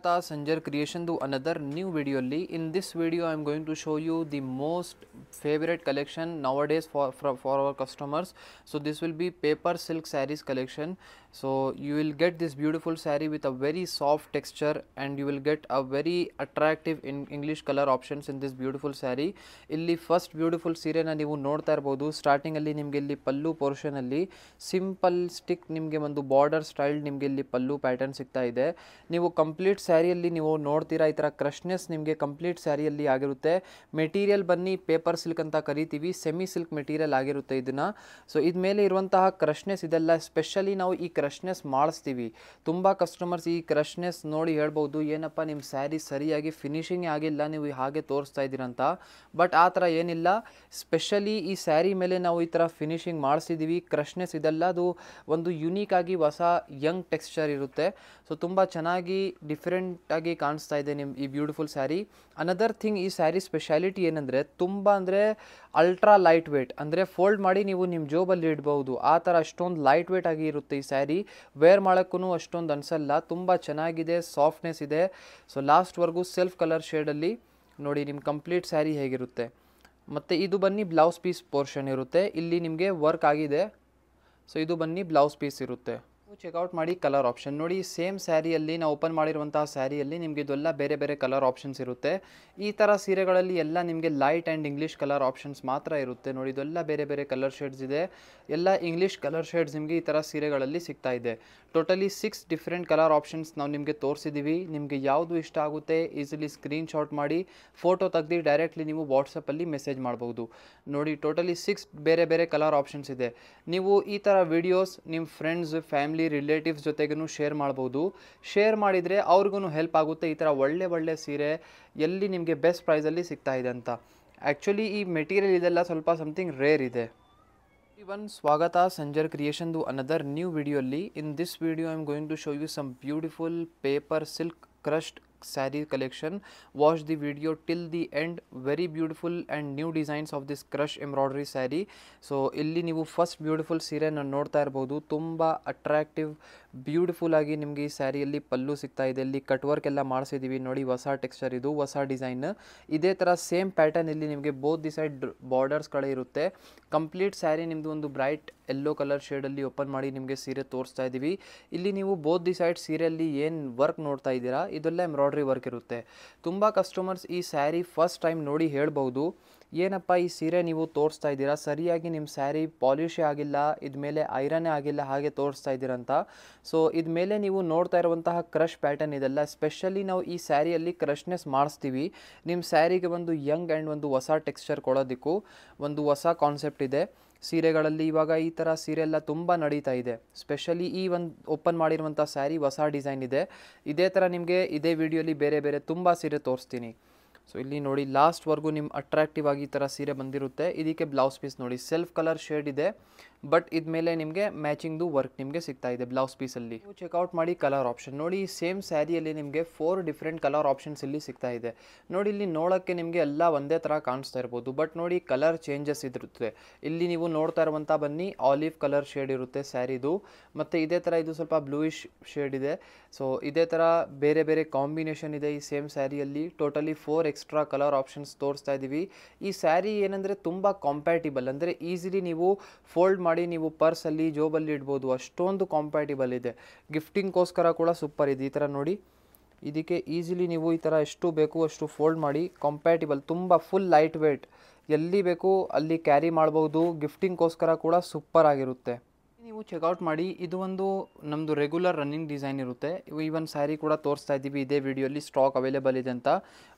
Swagata Sanjar Creation to another new video. In this video I am going to show you the most favorite collection nowadays for our customers. So this will be paper silk sarees collection. So you will get this beautiful saree with a very soft texture and you will get a very attractive in English color options in this beautiful saree. ಇಲ್ಲಿ first beautiful ಸೀರೆನ ನೀವು ನೋಡ್ತಾ ಇರಬಹುದು. Starting ಅಲ್ಲಿ ನಿಮಗೆ ಇಲ್ಲಿ ಪಲ್ಲು portion ಅಲ್ಲಿ simple stick ನಿಮಗೆ ಒಂದು ಬಾರ್ಡರ್ ಸ್ಟೈಲ್ ನಿಮಗೆ ಇಲ್ಲಿ ಪಲ್ಲು ಪ್ಯಾಟರ್ನ್ ಸಿಗ್ತಾ ಇದೆ. ನೀವು ಕಂಪ್ಲೀಟ್ ಸ್ಯಾರಿಯಲ್ಲಿ ನೀವು ನೋಡ್ತೀರಾ ಈ ತರ ಕ್ರಶ್ನೆಸ್ ನಿಮಗೆ ಕಂಪ್ಲೀಟ್ ಸ್ಯಾರಿಯಲ್ಲಿ ಆಗಿರುತ್ತೆ. ಮೆಟೀರಿಯಲ್ ಬನ್ನಿ ಪೇಪರ್ ಸಿಲ್ಕ್ ಅಂತ ಕರಿತೀವಿ, ಸೆಮಿ ಸಿಲ್ಕ್ ಮೆಟೀರಿಯಲ್ ಆಗಿರುತ್ತೆ ಇದನ್ನ. ಸೊ ಇದ ಮೇಲೆ ಇರುವಂತಹ ಕ್ರಶ್ನೆಸ್ ಇದೆಲ್ಲ ಸ್ಪೆಷಲಿ ನಾವು ಈ ಕ್ರಶ್ನೆಸ್ ಮಾಡಿಸ್ತೀವಿ. ತುಂಬಾ ಕಸ್ಟಮರ್ಸ್ ಈ ಕ್ರಶ್ನೆಸ್ ನೋಡಿ ಹೇಳ್ಬಹುದು ಏನಪ್ಪ ನಿಮ್ಮ ಸ್ಯಾರಿ ಸರಿಯಾಗಿ ಫಿನಿಶಿಂಗ್ ಆಗಿಲ್ಲ, ನೀವು ಹಾಗೆ ತೋರಿಸ್ತಾ ಇದ್ದೀರಾ ಅಂತ. ಬಟ್ ಆ ಥರ ಏನಿಲ್ಲ, ಸ್ಪೆಷಲಿ ಈ ಸ್ಯಾರಿ ಮೇಲೆ ನಾವು ಈ ಥರ ಫಿನಿಶಿಂಗ್ ಮಾಡಿಸಿದ್ದೀವಿ. ಕ್ರಶ್ನೆಸ್ ಇದೆಲ್ಲ ಅದು ಒಂದು ಯುನೀಕ್ ಆಗಿ ಹೊಸ ಯಂಗ್ ಟೆಕ್ಸ್ಚರ್ ಇರುತ್ತೆ. ಸೊ ತುಂಬ ಚೆನ್ನಾಗಿ ಡಿಫ್ರೆಂಟಾಗಿ ಕಾಣಿಸ್ತಾ ಇದೆ ನಿಮ್ಮ ಈ ಬ್ಯೂಟಿಫುಲ್ ಸ್ಯಾರಿ. ಅನದರ್ ಥಿಂಗ್, ಈ ಸ್ಯಾರಿ ಸ್ಪೆಷಾಲಿಟಿ ಏನಂದರೆ ತುಂಬ ಅಂದರೆ ಅಲ್ಟ್ರಾ ಲೈಟ್ ವೇಟ್, ಅಂದರೆ ಫೋಲ್ಡ್ ಮಾಡಿ ನೀವು ನಿಮ್ಮ ಜೋಬಲ್ಲಿ ಇಡ್ಬೋದು ಆ ಥರ ಅಷ್ಟೊಂದು ಲೈಟ್ ವೇಟ್ ಆಗಿ ಇರುತ್ತೆ ಈ ಸ್ಯಾರಿ. ವೇರ್ ಮಾಡೋಕ್ಕೂ ಅಷ್ಟೊಂದು ಅನಿಸಲ್ಲ, ತುಂಬ ಚೆನ್ನಾಗಿದೆ, ಸಾಫ್ಟ್ನೆಸ್ ಇದೆ. ಸೊ ಲಾಸ್ಟ್ವರೆಗೂ ಸೆಲ್ಫ್ ಕಲರ್ ಶೇಡಲ್ಲಿ ನೋಡಿ ನಿಮ್ಮ ಕಂಪ್ಲೀಟ್ ಸ್ಯಾರಿ ಹೇಗಿರುತ್ತೆ. ಮತ್ತು ಇದು ಬನ್ನಿ ಬ್ಲೌಸ್ ಪೀಸ್ ಪೋರ್ಷನ್ ಇರುತ್ತೆ, ಇಲ್ಲಿ ನಿಮಗೆ ವರ್ಕ್ ಆಗಿದೆ. ಸೊ ಇದು ಬನ್ನಿ ಬ್ಲೌಸ್ ಪೀಸ್ ಇರುತ್ತೆ. ಚೆಕ್ಔಟ್ ಮಾಡಿ ಕಲರ್ ಆಪ್ಷನ್ ನೋಡಿ. ಸೇಮ್ ಸ್ಯಾರಿಯಲ್ಲಿ ನಾವು ಓಪನ್ ಮಾಡಿರುವಂತಹ ಸ್ಯಾರಿಯಲ್ಲಿ ನಿಮಗೆ ಇದೆಲ್ಲ ಬೇರೆ ಬೇರೆ ಕಲರ್ ಆಪ್ಷನ್ಸ್ ಇರುತ್ತೆ. ಈ ಥರ ಸೀರೆಗಳಲ್ಲಿ ಎಲ್ಲ ನಿಮಗೆ light and English colour options ಮಾತ್ರ ಇರುತ್ತೆ. ನೋಡಿ ಇದೆಲ್ಲ ಬೇರೆ ಬೇರೆ ಕಲರ್ ಶೇಡ್ಸ್ ಇದೆ, ಎಲ್ಲ ಇಂಗ್ಲೀಷ್ ಕಲರ್ ಶೇಡ್ಸ್ ನಿಮಗೆ ಈ ಥರ ಸೀರೆಗಳಲ್ಲಿ ಸಿಗ್ತಾ ಇದೆ. ಟೋಟಲಿ 6 ಡಿಫ್ರೆಂಟ್ ಕಲರ್ ಆಪ್ಷನ್ಸ್ ನಾವು ನಿಮಗೆ ತೋರಿಸಿದ್ದೀವಿ. ನಿಮಗೆ ಯಾವುದು ಇಷ್ಟ ಆಗುತ್ತೆ ಈಸಿಲಿ ಸ್ಕ್ರೀನ್ಶಾಟ್ ಮಾಡಿ ಫೋಟೋ ತೆಗೆದು ಡೈರೆಕ್ಟ್ಲಿ ನೀವು ವಾಟ್ಸಪ್ಪಲ್ಲಿ ಮೆಸೇಜ್ ಮಾಡ್ಬೋದು. ನೋಡಿ ಟೋಟಲಿ 6 ಬೇರೆ ಬೇರೆ ಕಲರ್ ಆಪ್ಷನ್ಸ್ ಇದೆ. ನೀವು ಈ ಥರ ವಿಡಿಯೋಸ್ ನಿಮ್ಮ ಫ್ರೆಂಡ್ಸ್, ಫ್ಯಾಮಿಲಿ, ರಿಲೇಟಿವ್ಸ್ ಜೊತೆಗೂ ಶೇರ್ ಮಾಡ್ಬೋದು. ಶೇರ್ ಮಾಡಿದರೆ ಅವ್ರಿಗೂ ಹೆಲ್ಪ್ ಆಗುತ್ತೆ ಈ ಥರ ಒಳ್ಳೆ ಸೀರೆ ಎಲ್ಲಿ ನಿಮಗೆ ಬೆಸ್ಟ್ ಪ್ರೈಸಲ್ಲಿ ಸಿಗ್ತಾ ಇದೆ ಅಂತ. ಆ್ಯಕ್ಚುಲಿ ಈ ಮೆಟೀರಿಯಲ್ ಇದೆಲ್ಲ ಸ್ವಲ್ಪ ಸಮಥಿಂಗ್ ರೇರ್ ಇದೆ. Swagata Sanjar Creation to another new video. In this video I am going to show you some beautiful paper silk crushed saree collection. Watch the video till the end. Very beautiful and new designs of this crush embroidery saree. So ಇಲ್ಲಿ ನೀವು first beautiful ಸೀರೆನ ನೋಡ್ತಾ ಇರಬಹುದು. ತುಂಬ attractive beautiful ಆಗಿ ನಿಮಗೆ ಈ ಸ್ಯಾರಿಯಲ್ಲಿ ಪಲ್ಲು ಸಿಗ್ತಾ ಇದೆ. ಇಲ್ಲಿ ಕಟ್ ವರ್ಕ್ ಎಲ್ಲ ಮಾಡಿಸಿದ್ದೀವಿ ನೋಡಿ, ಹೊಸ ಟೆಕ್ಸ್ಚರ್, ಇದು ಹೊಸ ಡಿಸೈನ್. ಇದೇ ಥರ ಸೇಮ್ ಪ್ಯಾಟರ್ನ್ ಇಲ್ಲಿ ನಿಮಗೆ ಬೋತ್ ದಿ ಸೈಡ್ ಬಾರ್ಡರ್ಸ್ಗಳೇ ಇರುತ್ತೆ. ಕಂಪ್ಲೀಟ್ ಸ್ಯಾರಿ ನಿಮ್ಮದು ಒಂದು ಬ್ರೈಟ್ ಯೆಲ್ಲೋ ಕಲರ್ ಶೇಡಲ್ಲಿ ಓಪನ್ ಮಾಡಿ ನಿಮಗೆ ಸೀರೆ ತೋರಿಸ್ತಾ ಇದ್ದೀವಿ. ಇಲ್ಲಿ ನೀವು ಬೋತ್ ದಿ ಸೈಡ್ ಸೀರೆಯಲ್ಲಿ ಏನು ವರ್ಕ್ ನೋಡ್ತಾ ಇದ್ದೀರಾ ಇದೆಲ್ಲ ಎಂಬ್ರಾಯ್ಡ್ರಿ ವರ್ಕ್ ಇರುತ್ತೆ. ತುಂಬ ಕಸ್ಟಮರ್ಸ್ ಈ ಸ್ಯಾರಿ ಫಸ್ಟ್ ಟೈಮ್ ನೋಡಿ ಹೇಳ್ಬೋದು ಏನಪ್ಪ ಈ ಸೀರೆ ನೀವು ತೋರಿಸ್ತಾ ಇದ್ದೀರಾ, ಸರಿಯಾಗಿ ನಿಮ್ಮ ಸ್ಯಾರಿ ಪಾಲಿಶೇ ಆಗಿಲ್ಲ, ಇದ್ಮೇಲೆ ಐರನ್ನೇ ಆಗಿಲ್ಲ, ಹಾಗೆ ತೋರಿಸ್ತಾ ಇದ್ದೀರಂತ. ಸೊ ಇದ್ಮೇಲೆ ನೀವು ನೋಡ್ತಾ ಇರುವಂತಹ ಕ್ರಶ್ ಪ್ಯಾಟರ್ನ್ ಇದೆಲ್ಲ ಸ್ಪೆಷಲಿ ನಾವು ಈ ಸ್ಯಾರಿಯಲ್ಲಿ ಕ್ರಶ್ನೆಸ್ ಮಾಡಿಸ್ತೀವಿ. ನಿಮ್ಮ ಸ್ಯಾರಿಗೆ ಒಂದು ಯಂಗ್ ಆ್ಯಂಡ್ ಒಂದು ಹೊಸ ಟೆಕ್ಸ್ಚರ್ ಕೊಡೋದಕ್ಕೂ ಒಂದು ಹೊಸ ಕಾನ್ಸೆಪ್ಟ್ ಇದೆ ಸೀರೆಗಳಲ್ಲಿ. ಇವಾಗ ಈ ಥರ ಸೀರೆ ಎಲ್ಲ ತುಂಬ ನಡೀತಾ ಇದೆ. ಸ್ಪೆಷಲಿ ಈ ಒಂದು ಓಪನ್ ಮಾಡಿರುವಂಥ ಸ್ಯಾರಿ ಹೊಸ ಡಿಸೈನ್ ಇದೆ. ಇದೇ ಥರ ನಿಮಗೆ ಇದೇ ವಿಡಿಯೋಲಿ ಬೇರೆ ಬೇರೆ ತುಂಬ ಸೀರೆ ತೋರಿಸ್ತೀನಿ. ಸೊ ಇಲ್ಲಿ ನೋಡಿ ಲಾಸ್ಟ್ವರೆಗೂ ನಿಮ್ಮ ಅಟ್ರಾಕ್ಟಿವ್ ಆಗಿ ಈ ಥರ ಸೀರೆ ಬಂದಿರುತ್ತೆ. ಇದಕ್ಕೆ ಬ್ಲೌಸ್ ಪೀಸ್ ನೋಡಿ ಸೆಲ್ಫ್ ಕಲರ್ ಶೇಡ್ ಇದೆ, ಬಟ್ ಇದ್ಮೇಲೆ ನಿಮಗೆ ಮ್ಯಾಚಿಂಗ್ದು ವರ್ಕ್ ನಿಮಗೆ ಸಿಗ್ತಾ ಇದೆ ಬ್ಲೌಸ್ ಪೀಸಲ್ಲಿ. ಚೆಕ್ಔಟ್ ಮಾಡಿ ಕಲರ್ ಆಪ್ಷನ್ ನೋಡಿ. ಸೇಮ್ ಸ್ಯಾರಿಯಲ್ಲಿ ನಿಮಗೆ 4 ಡಿಫ್ರೆಂಟ್ ಕಲರ್ ಆಪ್ಷನ್ಸ್ ಇಲ್ಲಿ ಸಿಗ್ತಾ ಇದೆ. ನೋಡಿ ಇಲ್ಲಿ ನೋಡೋಕ್ಕೆ ನಿಮಗೆ ಎಲ್ಲ ಒಂದೇ ಥರ ಕಾಣಿಸ್ತಾ ಇರ್ಬೋದು, ಬಟ್ ನೋಡಿ ಕಲರ್ ಚೇಂಜಸ್ ಇರುತ್ತೆ. ಇಲ್ಲಿ ನೀವು ನೋಡ್ತಾ ಇರುವಂಥ ಬನ್ನಿ ಆಲಿವ್ ಕಲರ್ ಶೇಡ್ ಇರುತ್ತೆ ಸ್ಯಾರಿದು, ಮತ್ತು ಇದೇ ಥರ ಇದು ಸ್ವಲ್ಪ ಬ್ಲೂಯಿಶ್ ಶೇಡ್ ಇದೆ. ಸೊ ಇದೇ ಥರ ಬೇರೆ ಬೇರೆ ಕಾಂಬಿನೇಷನ್ ಇದೆ ಈ ಸೇಮ್ ಸ್ಯಾರಿಯಲ್ಲಿ. ಟೋಟಲಿ 4 ಎಕ್ಸ್ಟ್ರಾ ಕಲರ್ ಆಪ್ಷನ್ಸ್ ತೋರಿಸ್ತಾ ಇದ್ದೀವಿ. ಈ ಸ್ಯಾರಿ ಏನಂದರೆ ತುಂಬ ಕಾಂಪ್ಯಾಟಿಬಲ್, ಅಂದರೆ ಈಸಿಲಿ ನೀವು ಫೋಲ್ಡ್ ಮಾಡಿ ನೀವು ಪರ್ಸಲ್ಲಿ ಜೋಬಲ್ಲಿ ಇಡ್ಬೋದು, ಅಷ್ಟೊಂದು ಕಾಂಪ್ಯಾಟಿಬಲ್ ಇದೆ. ಗಿಫ್ಟಿಂಗ್ಗೋಸ್ಕರ ಕೂಡ ಸೂಪರ್ ಇದೆ. ಈ ಥರ ನೋಡಿ ಇದಕ್ಕೆ ಈಸಿಲಿ ನೀವು ಈ ಥರ ಎಷ್ಟು ಬೇಕು ಅಷ್ಟು ಫೋಲ್ಡ್ ಮಾಡಿ, ಕಾಂಪ್ಯಾಟಿಬಲ್, ತುಂಬ ಫುಲ್ ಲೈಟ್ ವೇಟ್, ಎಲ್ಲಿ ಬೇಕು ಅಲ್ಲಿ ಕ್ಯಾರಿ ಮಾಡ್ಬೋದು. ಗಿಫ್ಟಿಂಗ್ಗೋಸ್ಕರ ಕೂಡ ಸೂಪರ್ ಆಗಿರುತ್ತೆ. ನೀವು ಚೆಕ್ಔಟ್ ಮಾಡಿ. ಇದು ಒಂದು ನಮ್ಮದು ರೆಗ್ಯುಲರ್ ರನ್ನಿಂಗ್ ಡಿಸೈನ್ ಇರುತ್ತೆ. ಈ ಒಂದು ಸ್ಯಾರಿ ಕೂಡ ತೋರಿಸ್ತಾ ಇದ್ದೀವಿ ಇದೇ ವಿಡಿಯೋಲಿ, ಸ್ಟಾಕ್ ಅವೈಲೇಬಲ್ ಇದೆ ಅಂತ.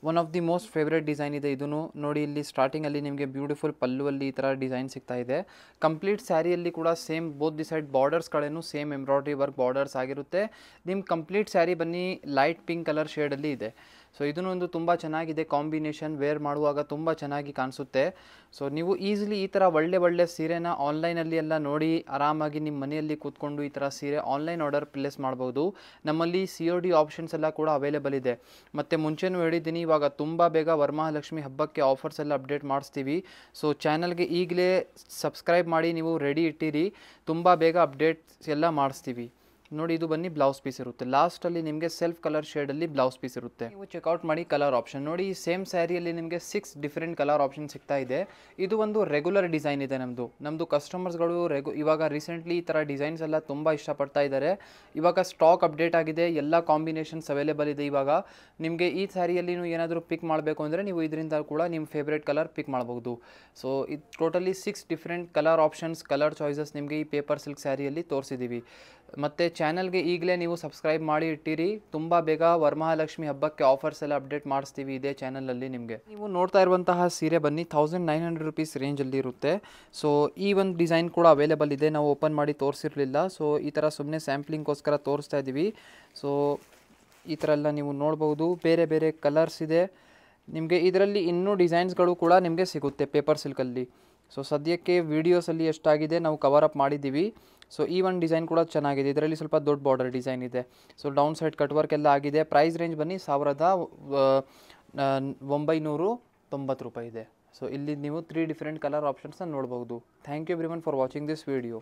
One of the most favourite design ಇದೆ ಇದೂ ನೋಡಿ. ಇಲ್ಲಿ ಸ್ಟಾರ್ಟಿಂಗಲ್ಲಿ ನಿಮಗೆ ಬ್ಯೂಟಿಫುಲ್ ಪಲ್ಲುವಲ್ಲಿ ಈ ಥರ ಡಿಸೈನ್ ಸಿಗ್ತಾ ಇದೆ. ಕಂಪ್ಲೀಟ್ ಸ್ಯಾರಿಯಲ್ಲಿ ಕೂಡ ಸೇಮ್ ಬೋತ್ ದಿ ಸೈಡ್ ಬಾರ್ಡರ್ಸ್ಗಳೇನು ಸೇಮ್ ಎಂಬ್ರಾಯ್ಡ್ರಿ ವರ್ಕ್ ಬಾರ್ಡರ್ಸ್ ಆಗಿರುತ್ತೆ. ನಿಮ್ಮ ಕಂಪ್ಲೀಟ್ ಸ್ಯಾರಿ ಬನ್ನಿ ಲೈಟ್ ಪಿಂಕ್ ಕಲರ್ ಶೇಡಲ್ಲಿ ಇದೆ. ಸೊ ಇದೂ ಒಂದು ತುಂಬ ಚೆನ್ನಾಗಿದೆ ಕಾಂಬಿನೇಷನ್, ವೇರ್ ಮಾಡುವಾಗ ತುಂಬ ಚೆನ್ನಾಗಿ ಕಾಣಿಸುತ್ತೆ. ಸೊ ನೀವು ಈಸಿಲಿ ಈ ಥರ ಒಳ್ಳೆ ಸೀರೆನ ಆನ್ಲೈನಲ್ಲಿ ಎಲ್ಲ ನೋಡಿ ಆರಾಮಾಗಿ ನಿಮ್ಮ ಮನೆಯಲ್ಲಿ ಕೂತ್ಕೊಂಡು ಈ ಥರ ಸೀರೆ ಆನ್ಲೈನ್ ಆರ್ಡರ್ ಪ್ಲೇಸ್ ಮಾಡ್ಬೋದು. ನಮ್ಮಲ್ಲಿ COD ಆಪ್ಷನ್ಸ್ ಎಲ್ಲ ಕೂಡ ಅವೈಲೇಬಲ್ ಇದೆ. ಮತ್ತು ಮುಂಚೆನೂ ಹೇಳಿದ್ದೀನಿ, ಇವಾಗ ತುಂಬ ಬೇಗ ವರಮಹಾಲಕ್ಷ್ಮಿ ಹಬ್ಬಕ್ಕೆ ಆಫರ್ಸ್ ಎಲ್ಲ ಅಪ್ಡೇಟ್ ಮಾಡಿಸ್ತೀವಿ. ಸೊ ಚಾನಲ್ಗೆ ಈಗಲೇ ಸಬ್ಸ್ಕ್ರೈಬ್ ಮಾಡಿ ನೀವು ರೆಡಿ ಇಟ್ಟಿರಿ, ತುಂಬ ಬೇಗ ಅಪ್ಡೇಟ್ಸ್ ಎಲ್ಲ ಮಾಡಿಸ್ತೀವಿ. ನೋಡಿ ಇದು ಬನ್ನಿ ಬ್ಲೌಸ್ ಪೀಸ್ ಇರುತ್ತೆ. ಲಾಸ್ಟಲ್ಲಿ ನಿಮಗೆ ಸೆಲ್ಫ್ ಕಲರ್ ಶೇಡಲ್ಲಿ ಬ್ಲೌಸ್ ಪೀಸ್ ಇರುತ್ತೆ. ನೀವು ಚೆಕ್ಔಟ್ ಮಾಡಿ ಕಲರ್ ಆಪ್ಷನ್ ನೋಡಿ. ಸೇಮ್ ಸ್ಯಾರಿಯಲ್ಲಿ ನಿಮಗೆ 6 ಡಿಫ್ರೆಂಟ್ ಕಲರ್ ಆಪ್ಷನ್ ಸಿಗ್ತಾ ಇದೆ. ಇದು ಒಂದು ರೆಗ್ಯುಲರ್ ಡಿಸೈನ್ ಇದೆ ನಮ್ಮದು ಕಸ್ಟಮರ್ಸ್ಗಳು ಇವಾಗ ರೀಸೆಂಟ್ಲಿ ಈ ಥರ ಡಿಸೈನ್ಸ್ ಎಲ್ಲ ತುಂಬ ಇಷ್ಟಪಡ್ತಾ ಇದ್ದಾರೆ. ಇವಾಗ ಸ್ಟಾಕ್ ಅಪ್ಡೇಟ್ ಆಗಿದೆ, ಎಲ್ಲ ಕಾಂಬಿನೇಷನ್ಸ್ ಅವೈಲೇಬಲ್ ಇದೆ. ಇವಾಗ ನಿಮಗೆ ಈ ಸ್ಯಾರಿಯಲ್ಲಿ ಏನಾದರೂ ಪಿಕ್ ಮಾಡಬೇಕು ಅಂದರೆ ನೀವು ಇದರಿಂದ ಕೂಡ ನಿಮ್ಮ ಫೇವ್ರೇಟ್ ಕಲರ್ ಪಿಕ್ ಮಾಡಬಹುದು. ಸೊ ಇದು totally 6 different colour options, colour choices ನಿಮಗೆ ಈ ಪೇಪರ್ ಸಿಲ್ಕ್ ಸ್ಯಾರಿಯಲ್ಲಿ ತೋರಿಸಿದ್ದೀವಿ. ಮತ್ತು ಚಾನಲ್ಗೆ ಈಗಲೇ ನೀವು ಸಬ್ಸ್ಕ್ರೈಬ್ ಮಾಡಿ ಇಟ್ಟಿರಿ. ತುಂಬ ಬೇಗ ವರಮಹಾಲಕ್ಷ್ಮಿ ಹಬ್ಬಕ್ಕೆ ಆಫರ್ಸ್ ಎಲ್ಲ ಅಪ್ಡೇಟ್ ಮಾಡಿಸ್ತೀವಿ ಇದೇ ಚಾನಲಲ್ಲಿ ನಿಮಗೆ. ನೀವು ನೋಡ್ತಾ ಇರುವಂತಹ ಸೀರೆ ಬನ್ನಿ 1900 ರುಪೀಸ್ ರೇಂಜಲ್ಲಿ ಇರುತ್ತೆ. ಸೊ ಈ ಒಂದು ಡಿಸೈನ್ ಕೂಡ ಅವೈಲೇಬಲ್ ಇದೆ, ನಾವು ಓಪನ್ ಮಾಡಿ ತೋರಿಸಿರಲಿಲ್ಲ. ಸೊ ಈ ಥರ ಸುಮ್ಮನೆ ಸ್ಯಾಂಪ್ಲಿಂಗ್ಗೋಸ್ಕರ ತೋರಿಸ್ತಾ ಇದ್ದೀವಿ. ಸೊ ಈ ಥರ ಎಲ್ಲ ನೀವು ನೋಡ್ಬೋದು, ಬೇರೆ ಬೇರೆ ಕಲರ್ಸ್ ಇದೆ ನಿಮಗೆ. ಇದರಲ್ಲಿ ಇನ್ನೂ ಡಿಸೈನ್ಸ್ಗಳು ಕೂಡ ನಿಮಗೆ ಸಿಗುತ್ತೆ ಪೇಪರ್ ಸಿಲ್ಕಲ್ಲಿ. ಸೊ ಸದ್ಯಕ್ಕೆ ವೀಡಿಯೋಸಲ್ಲಿ ಎಷ್ಟಾಗಿದೆ ನಾವು ಕವರ್ ಅಪ್ ಮಾಡಿದ್ದೀವಿ. ಸೊ ಈ ಒಂದು ಡಿಸೈನ್ ಕೂಡ ಚೆನ್ನಾಗಿದೆ, ಇದರಲ್ಲಿ ಸ್ವಲ್ಪ ದೊಡ್ಡ ಬಾರ್ಡರ್ ಡಿಸೈನ್ ಇದೆ. So down side cut work ಎಲ್ಲ ಆಗಿದೆ. ಪ್ರೈಸ್ ರೇಂಜ್ ಬನ್ನಿ 1990 ರೂಪಾಯಿ ಇದೆ. ಸೊ ಇಲ್ಲಿ ನೀವು 3 ಡಿಫ್ರೆಂಟ್ ಕಲರ್ ಆಪ್ಷನ್ಸ್ನ ನೋಡ್ಬೋದು. Thank you everyone for watching this video.